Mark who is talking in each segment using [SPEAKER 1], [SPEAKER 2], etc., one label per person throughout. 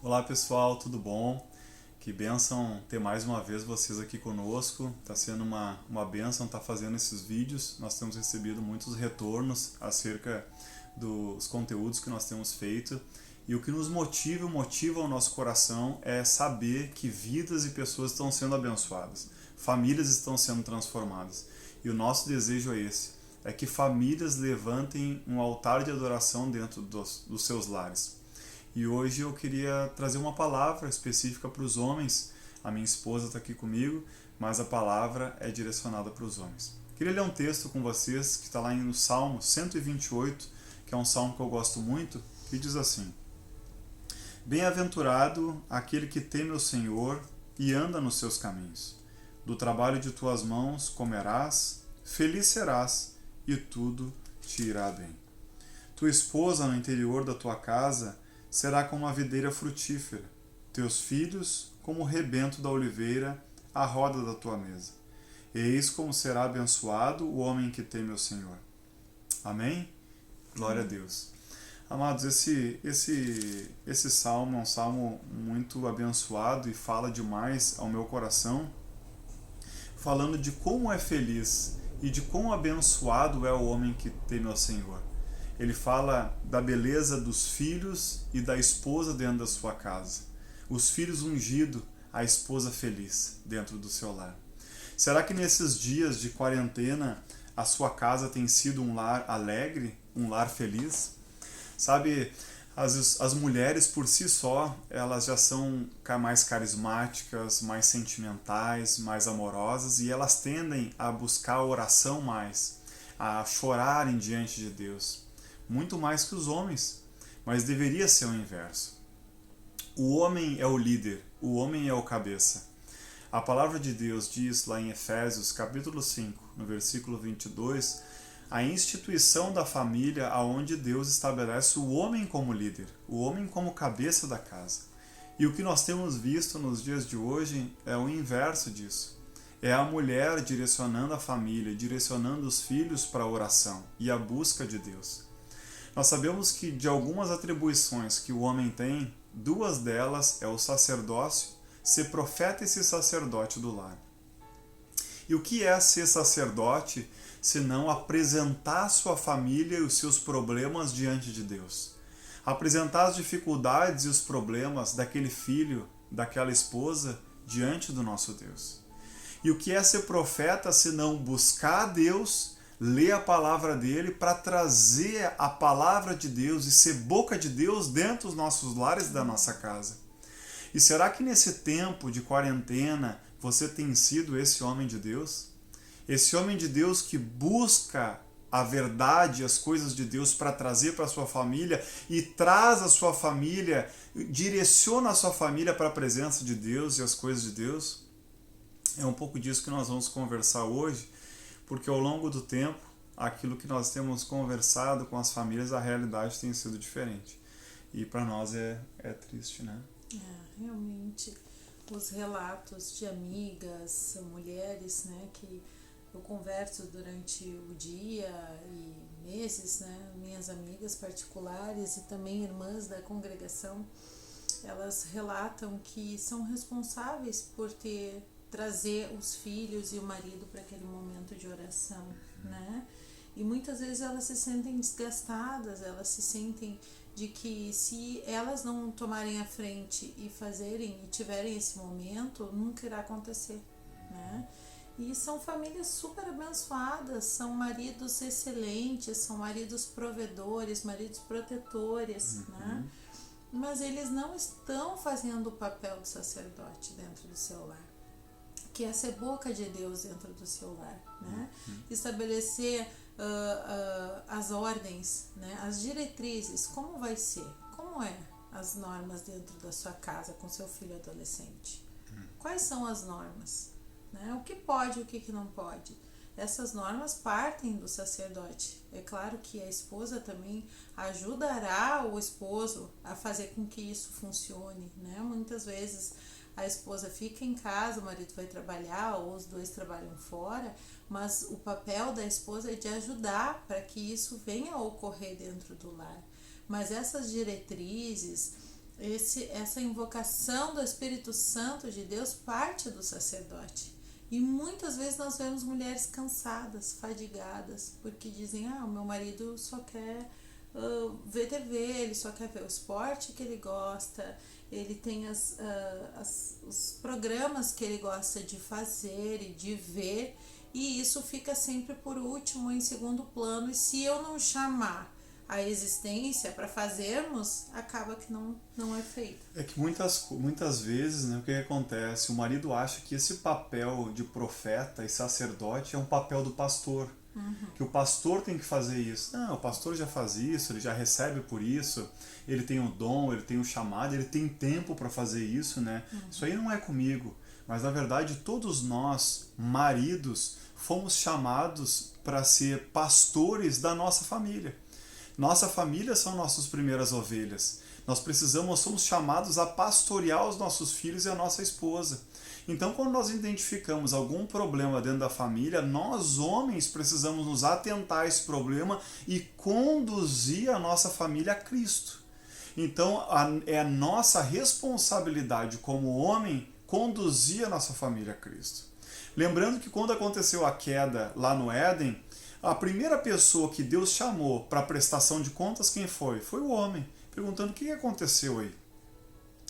[SPEAKER 1] Olá pessoal, tudo bom? Que bênção ter mais uma vez vocês aqui conosco. Está sendo uma bênção estar fazendo esses vídeos. Nós temos recebido muitos retornos acerca dos conteúdos que nós temos feito. E o que nos motiva o nosso coração é saber que vidas e pessoas estão sendo abençoadas, famílias estão sendo transformadas. E o nosso desejo é esse, é que famílias levantem um altar de adoração dentro dos seus lares. E hoje eu queria trazer uma palavra específica para os homens. A minha esposa está aqui comigo, mas a palavra é direcionada para os homens. Queria ler um texto com vocês que está lá no Salmo 128, que é um salmo que eu gosto muito, que diz assim: Bem-aventurado aquele que teme o Senhor e anda nos seus caminhos. Do trabalho de tuas mãos comerás, feliz serás e tudo te irá bem. Tua esposa no interior da tua casa será como a videira frutífera, teus filhos como o rebento da oliveira à roda da tua mesa. Eis como será abençoado o homem que teme o Senhor. Amém? Glória a Deus. Amados, esse salmo é um salmo muito abençoado e fala demais ao meu coração, falando de como é feliz e de quão abençoado é o homem que teme ao Senhor. Ele fala da beleza dos filhos e da esposa dentro da sua casa. Os filhos ungidos, a esposa feliz dentro do seu lar. Será que nesses dias de quarentena a sua casa tem sido um lar alegre, um lar feliz? Sabe, as mulheres por si só, elas já são mais carismáticas, mais sentimentais, mais amorosas, e elas tendem a buscar a oração mais, a chorarem diante de Deus. Muito mais que os homens, mas deveria ser o inverso. O homem é o líder, o homem é o cabeça. A palavra de Deus diz lá em Efésios, capítulo 5, no versículo 22, a instituição da família aonde Deus estabelece o homem como líder, o homem como cabeça da casa. E o que nós temos visto nos dias de hoje é o inverso disso. É a mulher direcionando a família, direcionando os filhos para a oração e a busca de Deus. Nós sabemos que de algumas atribuições que o homem tem, duas delas é o sacerdócio, ser profeta e ser sacerdote do lar. E o que é ser sacerdote, senão apresentar sua família e os seus problemas diante de Deus? Apresentar as dificuldades e os problemas daquele filho, daquela esposa, diante do nosso Deus. E o que é ser profeta, senão buscar a Deus, ler a palavra dele para trazer a palavra de Deus e ser boca de Deus dentro dos nossos lares e da nossa casa. E será que nesse tempo de quarentena você tem sido esse homem de Deus? Esse homem de Deus que busca a verdade, as coisas de Deus para trazer para a sua família e traz a sua família, direciona a sua família para a presença de Deus e as coisas de Deus? É um pouco disso que nós vamos conversar hoje, porque ao longo do tempo, aquilo que nós temos conversado com as famílias, a realidade tem sido diferente. E para nós é triste, né?
[SPEAKER 2] Realmente, os relatos de amigas, mulheres, né, que eu converso durante o dia e meses, né, minhas amigas particulares e também irmãs da congregação, elas relatam que são responsáveis por trazer os filhos e o marido para aquele momento de oração, né? E muitas vezes elas se sentem desgastadas, elas se sentem de que se elas não tomarem a frente e fazerem e tiverem esse momento, nunca irá acontecer, né? E são famílias super abençoadas, são maridos excelentes, são maridos provedores, maridos protetores, né? Mas eles não estão fazendo o papel do sacerdote dentro do seu lar, que é ser boca de Deus dentro do seu lar, né? Estabelecer as ordens, né? As diretrizes, como vai ser, como é as normas dentro da sua casa com seu filho adolescente, quais são as normas, né? O que pode e o que não pode. Essas normas partem do sacerdote. É claro que a esposa também ajudará o esposo a fazer com que isso funcione, né? Muitas vezes a esposa fica em casa, o marido vai trabalhar ou os dois trabalham fora, mas o papel da esposa é de ajudar para que isso venha a ocorrer dentro do lar. Mas essas diretrizes, essa invocação do Espírito Santo de Deus parte do sacerdote. E muitas vezes nós vemos mulheres cansadas, fadigadas, porque dizem, o meu marido só quer ver TV, ele só quer ver o esporte que ele gosta, ele tem os programas que ele gosta de fazer e de ver, e isso fica sempre por último, em segundo plano, e se eu não chamar a existência para fazermos, acaba que não é feito.
[SPEAKER 1] É que muitas vezes, né, o que acontece? O marido acha que esse papel de profeta e sacerdote é um papel do pastor. Que o pastor tem que fazer isso. Não, o pastor já faz isso, ele já recebe por isso, ele tem o dom, ele tem o chamado, ele tem tempo para fazer isso, né? Isso aí não é comigo. Mas na verdade todos nós, maridos, fomos chamados para ser pastores da nossa família. Nossa família são nossas primeiras ovelhas. Nós somos chamados a pastorear os nossos filhos e a nossa esposa. Então, quando nós identificamos algum problema dentro da família, nós homens precisamos nos atentar a esse problema e conduzir a nossa família a Cristo. Então, é a nossa responsabilidade como homem conduzir a nossa família a Cristo. Lembrando que quando aconteceu a queda lá no Éden, a primeira pessoa que Deus chamou para prestação de contas, quem foi? Foi o homem, perguntando o que aconteceu aí.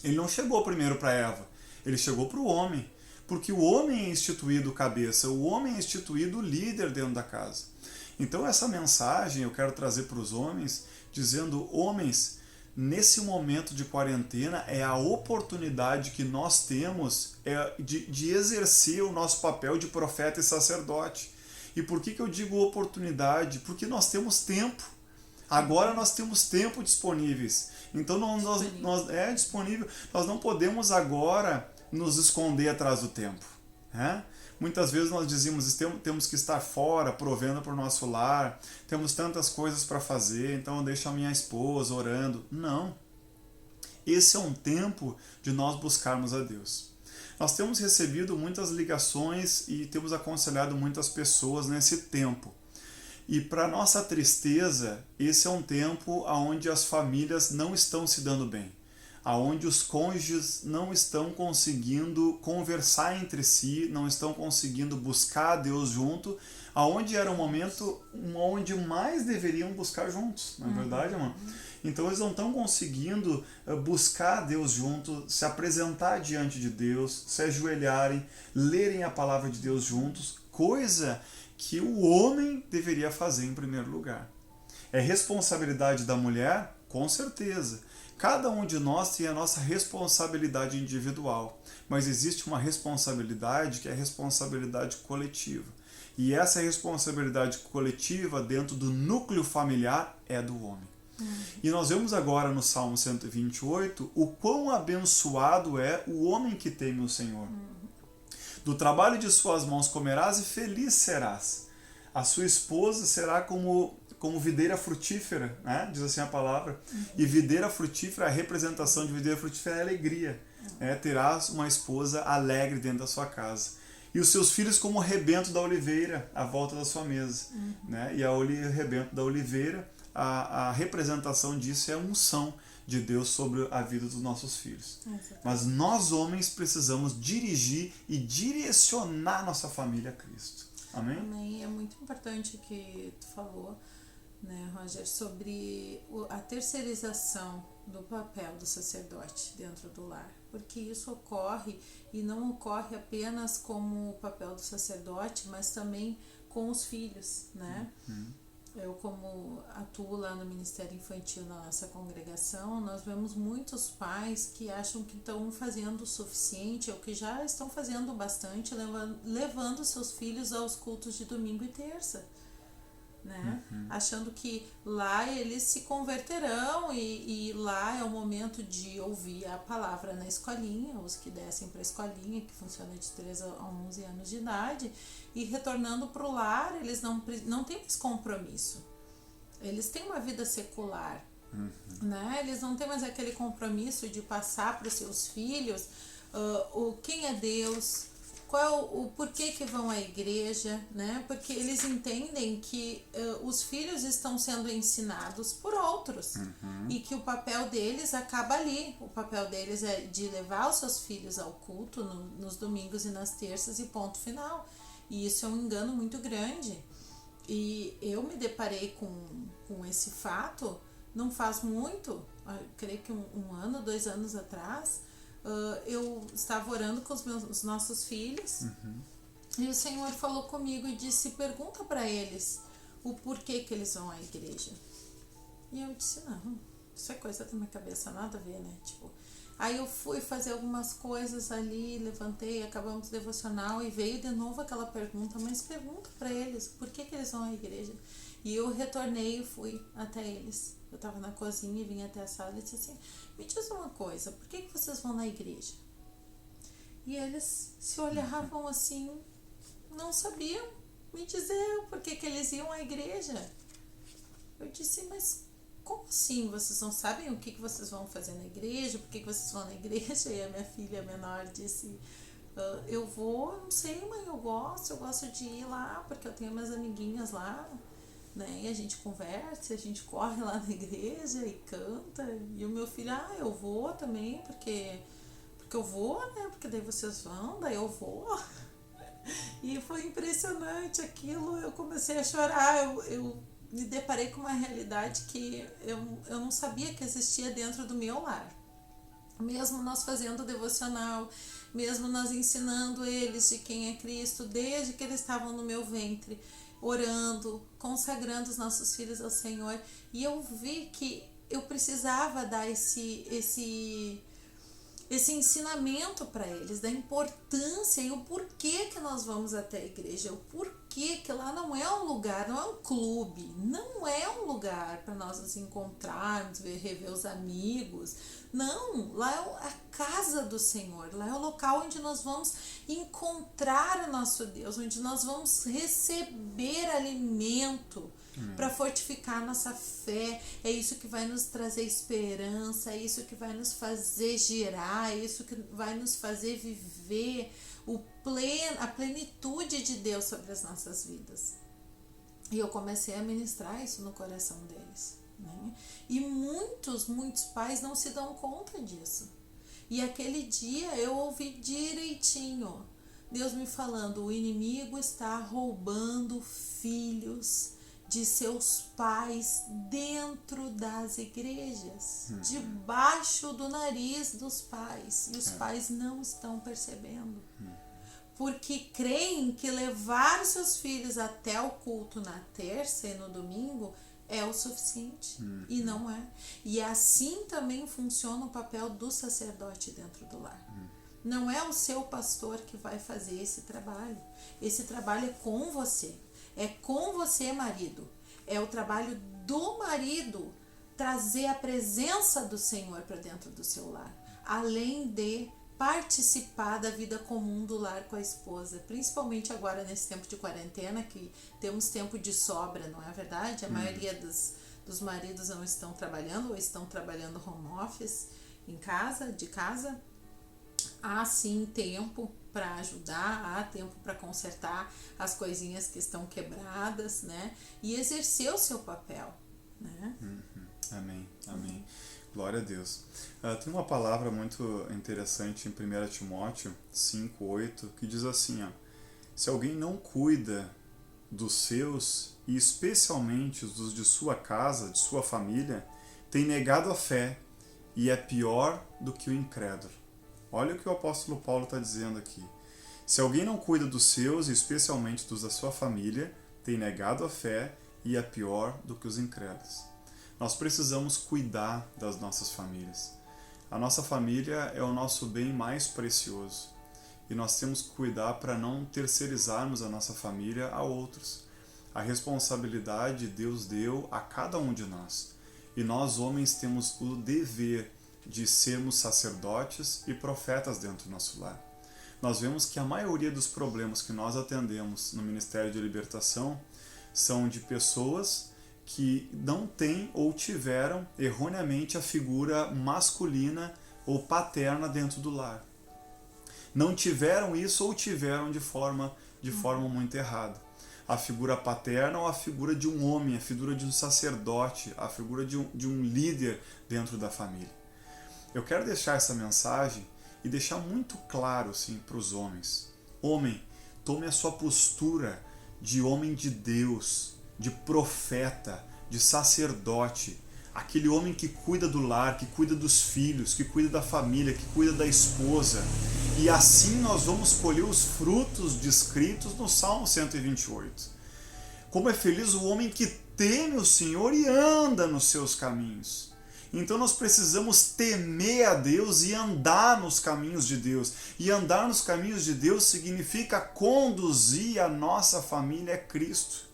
[SPEAKER 1] Ele não chegou primeiro para Eva, ele chegou para o homem, porque o homem é instituído cabeça, o homem é instituído líder dentro da casa. Então essa mensagem eu quero trazer para os homens, dizendo, homens, nesse momento de quarentena é a oportunidade que nós temos de exercer o nosso papel de profeta e sacerdote. E por que eu digo oportunidade? Porque nós temos tempo. Agora nós temos tempo disponíveis. Então é disponível. Nós não podemos agora nos esconder atrás do tempo. Né? Muitas vezes nós dizemos temos que estar fora, provendo para o nosso lar, temos tantas coisas para fazer, então eu deixo a minha esposa orando. Não. Esse é um tempo de nós buscarmos a Deus. Nós temos recebido muitas ligações e temos aconselhado muitas pessoas nesse tempo. E para nossa tristeza, esse é um tempo onde as famílias não estão se dando bem, onde os cônjuges não estão conseguindo conversar entre si, não estão conseguindo buscar a Deus junto, onde era um momento onde mais deveriam buscar juntos, não é verdade, irmão? Então eles não estão conseguindo buscar a Deus junto, se apresentar diante de Deus, se ajoelharem, lerem a palavra de Deus juntos, coisa que o homem deveria fazer em primeiro lugar. É responsabilidade da mulher? Com certeza. Cada um de nós tem a nossa responsabilidade individual, mas existe uma responsabilidade que é a responsabilidade coletiva. E essa responsabilidade coletiva dentro do núcleo familiar é do homem. E nós vemos agora no Salmo 128 o quão abençoado é o homem que teme o Senhor. Do trabalho de suas mãos comerás e feliz serás. A sua esposa será como videira frutífera, né? Diz assim a palavra. E videira frutífera, a representação de videira frutífera é alegria. Terás uma esposa alegre dentro da sua casa. E os seus filhos como o rebento da oliveira à volta da sua mesa. Né? E o rebento da oliveira, a representação disso é a unção de Deus sobre a vida dos nossos filhos. Mas nós homens precisamos dirigir e direcionar nossa família a Cristo. Amém?
[SPEAKER 2] Amém. É muito importante o que tu falou, né, Roger, sobre a terceirização do papel do sacerdote dentro do lar, porque isso ocorre e não ocorre apenas como o papel do sacerdote, mas também com os filhos, né? Eu, como atuo lá no Ministério Infantil na nossa congregação, nós vemos muitos pais que acham que estão fazendo o suficiente, ou que já estão fazendo bastante, levando seus filhos aos cultos de domingo e terça, né? Achando que lá eles se converterão e lá é o momento de ouvir a palavra na escolinha, os que descem para a escolinha, que funciona de 3 a 11 anos de idade, e retornando para o lar, eles não têm mais compromisso. Eles têm uma vida secular, né? Eles não têm mais aquele compromisso de passar para os seus filhos quem é Deus, qual é o porquê que vão à igreja, né? Porque eles entendem que os filhos estão sendo ensinados por outros e que o papel deles acaba ali. O papel deles é de levar os seus filhos ao culto nos domingos e nas terças e ponto final. E isso é um engano muito grande. E eu me deparei com esse fato não faz muito, creio que um ano, 2 anos atrás. Eu estava orando com os nossos filhos e o Senhor falou comigo e disse, pergunta para eles o porquê que eles vão à igreja. E eu disse, não, isso é coisa da minha cabeça, nada a ver, né? Tipo, aí eu fui fazer algumas coisas ali, levantei, acabamos o devocional e veio de novo aquela pergunta, mas pergunta para eles por que eles vão à igreja. E eu retornei e fui até eles. Eu estava na cozinha e vim até a sala e disse assim, me diz uma coisa, por que vocês vão na igreja? E eles se olhavam assim, não sabiam me dizer por que eles iam à igreja. Eu disse, mas como assim? Vocês não sabem o que vocês vão fazer na igreja? Por que vocês vão na igreja? E a minha filha menor disse, eu vou, não sei, mãe, eu gosto de ir lá, porque eu tenho minhas amiguinhas lá, né? E a gente conversa, a gente corre lá na igreja e canta. E o meu filho, eu vou também, porque eu vou, né? Porque daí vocês vão, daí eu vou. E foi impressionante aquilo, eu comecei a chorar, eu me deparei com uma realidade que eu não sabia que existia dentro do meu lar. Mesmo nós fazendo devocional, mesmo nós ensinando eles de quem é Cristo, desde que eles estavam no meu ventre, orando, consagrando os nossos filhos ao Senhor, e eu vi que eu precisava dar esse ensinamento para eles, da importância e o porquê que nós vamos até a igreja, o porquê que lá não é um lugar, não é um clube, não é um lugar para nós nos encontrarmos, rever os amigos, não, lá é a casa do Senhor, lá é o local onde nós vamos encontrar o nosso Deus, onde nós vamos receber alimento para fortificar nossa fé. É isso que vai nos trazer esperança, é isso que vai nos fazer girar, é isso que vai nos fazer viver a plenitude de Deus sobre as nossas vidas. E eu comecei a ministrar isso no coração deles, né? E muitos pais não se dão conta disso. E aquele dia eu ouvi direitinho Deus me falando, o inimigo está roubando filhos de seus pais dentro das igrejas, debaixo do nariz dos pais, e os pais não estão percebendo, porque creem que levar seus filhos até o culto na terça e no domingo é o suficiente, e não é. E assim também funciona o papel do sacerdote dentro do lar. Não é o seu pastor que vai fazer esse trabalho é com você. É com você, marido. É o trabalho do marido trazer a presença do Senhor para dentro do seu lar. Além de participar da vida comum do lar com a esposa. Principalmente agora nesse tempo de quarentena, que temos tempo de sobra, não é verdade? A maioria dos maridos não estão trabalhando ou estão trabalhando home office de casa. Há sim tempo para ajudar, há tempo para consertar as coisinhas que estão quebradas, né? E exercer o seu papel, né?
[SPEAKER 1] Amém. Glória a Deus. Tem uma palavra muito interessante em 1 Timóteo 5:8 que diz assim, se alguém não cuida dos seus, e especialmente dos de sua casa, de sua família, tem negado a fé e é pior do que o incrédulo. Olha o que o apóstolo Paulo está dizendo aqui. Se alguém não cuida dos seus, e especialmente dos da sua família, tem negado a fé e é pior do que os incrédulos. Nós precisamos cuidar das nossas famílias. A nossa família é o nosso bem mais precioso. E nós temos que cuidar para não terceirizarmos a nossa família a outros. A responsabilidade Deus deu a cada um de nós. E nós, homens, temos o dever de sermos sacerdotes e profetas dentro do nosso lar. Nós vemos que a maioria dos problemas que nós atendemos no Ministério de Libertação são de pessoas que não têm ou tiveram erroneamente a figura masculina ou paterna dentro do lar. não tiveram isso ou tiveram de forma muito errada. A figura paterna ou a figura de um homem, a figura de um sacerdote, a figura de um líder dentro da família. Eu quero deixar essa mensagem e deixar muito claro assim, para os homens. Homem, tome a sua postura de homem de Deus, de profeta, de sacerdote, aquele homem que cuida do lar, que cuida dos filhos, que cuida da família, que cuida da esposa. E assim nós vamos colher os frutos descritos no Salmo 128. Como é feliz o homem que teme o Senhor e anda nos seus caminhos. Então nós precisamos temer a Deus e andar nos caminhos de Deus. E andar nos caminhos de Deus significa conduzir a nossa família a Cristo.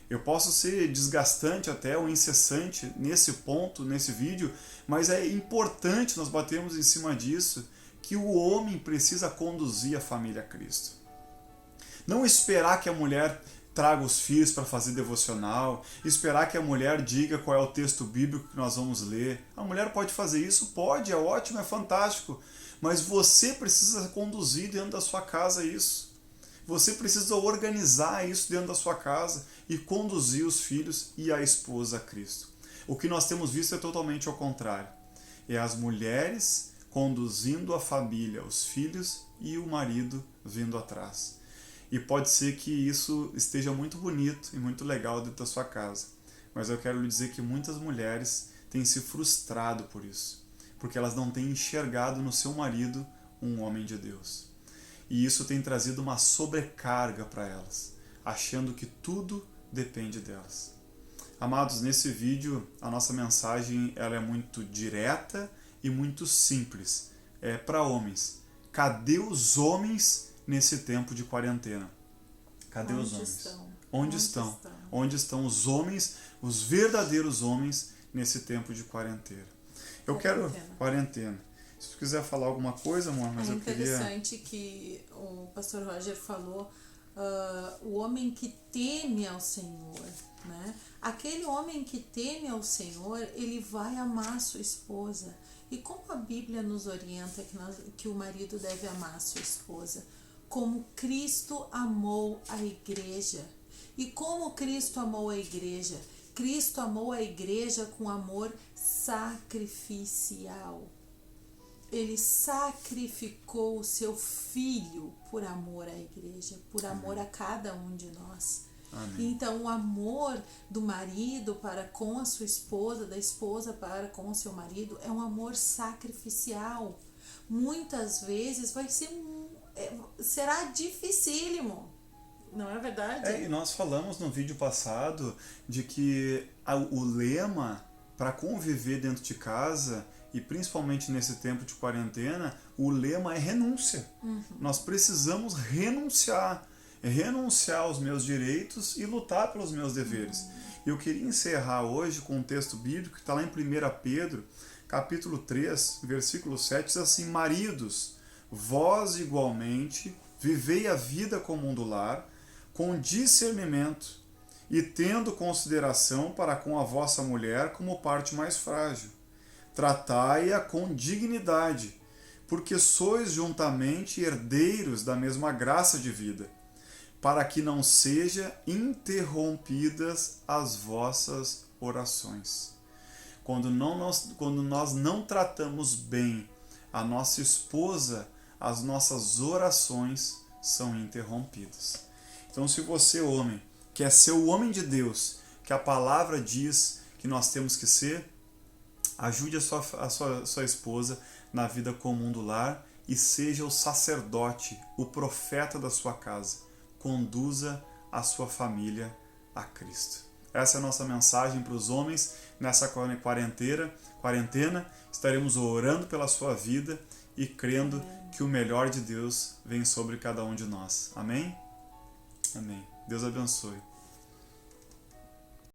[SPEAKER 1] Eu posso ser desgastante até ou incessante nesse ponto, nesse vídeo, mas é importante nós batermos em cima disso, que o homem precisa conduzir a família a Cristo. Não esperar que a mulher traga os filhos para fazer devocional, esperar que a mulher diga qual é o texto bíblico que nós vamos ler. A mulher pode fazer isso? Pode, é ótimo, é fantástico, mas você precisa conduzir dentro da sua casa isso. Você precisa organizar isso dentro da sua casa e conduzir os filhos e a esposa a Cristo. O que nós temos visto é totalmente ao contrário. É as mulheres conduzindo a família, os filhos e o marido vindo atrás. E pode ser que isso esteja muito bonito e muito legal dentro da sua casa. Mas eu quero lhe dizer que muitas mulheres têm se frustrado por isso, porque elas não têm enxergado no seu marido um homem de Deus. E isso tem trazido uma sobrecarga para elas, achando que tudo depende delas. Amados, nesse vídeo a nossa mensagem ela é muito direta e muito simples. É para homens. Cadê os homens nesse tempo de quarentena? Cadê os homens? Onde estão? Onde estão os homens, os verdadeiros homens nesse tempo de quarentena? Eu quero quarentena. Se tu quiser falar alguma coisa, amor, mas eu queria...
[SPEAKER 2] É interessante que o pastor Roger falou, o homem que teme ao Senhor, né? Aquele homem que teme ao Senhor, ele vai amar sua esposa. E como a Bíblia nos orienta que o marido deve amar sua esposa? Como Cristo amou a igreja. E como Cristo amou a igreja? Cristo amou a igreja com amor sacrificial. Ele sacrificou o seu filho por amor à igreja, por amor a cada um de nós.
[SPEAKER 1] Amém.
[SPEAKER 2] Então o amor do marido para com a sua esposa, da esposa para com o seu marido, é um amor sacrificial. Muitas vezes vai ser será dificílimo, não é verdade?
[SPEAKER 1] E nós falamos no vídeo passado de que o lema para conviver dentro de casa, e principalmente nesse tempo de quarentena, o lema é renúncia. Nós precisamos renunciar aos meus direitos e lutar pelos meus deveres. Eu queria encerrar hoje com um texto bíblico que está lá em 1 Pedro, capítulo 3, versículo 7, diz assim: maridos, vós igualmente vivei a vida comum do lar, com discernimento, e tendo consideração para com a vossa mulher como parte mais frágil. Tratai-a com dignidade, porque sois juntamente herdeiros da mesma graça de vida, para que não sejam interrompidas as vossas orações. Quando nós não tratamos bem a nossa esposa, as nossas orações são interrompidas. Então, se você, homem, quer ser o homem de Deus, que a palavra diz que nós temos que ser, ajude a sua esposa na vida comum do lar e seja o sacerdote, o profeta da sua casa. Conduza a sua família a Cristo. Essa é a nossa mensagem para os homens nessa quarentena. Estaremos orando pela sua vida e crendo que o melhor de Deus vem sobre cada um de nós. Amém? Amém. Deus abençoe.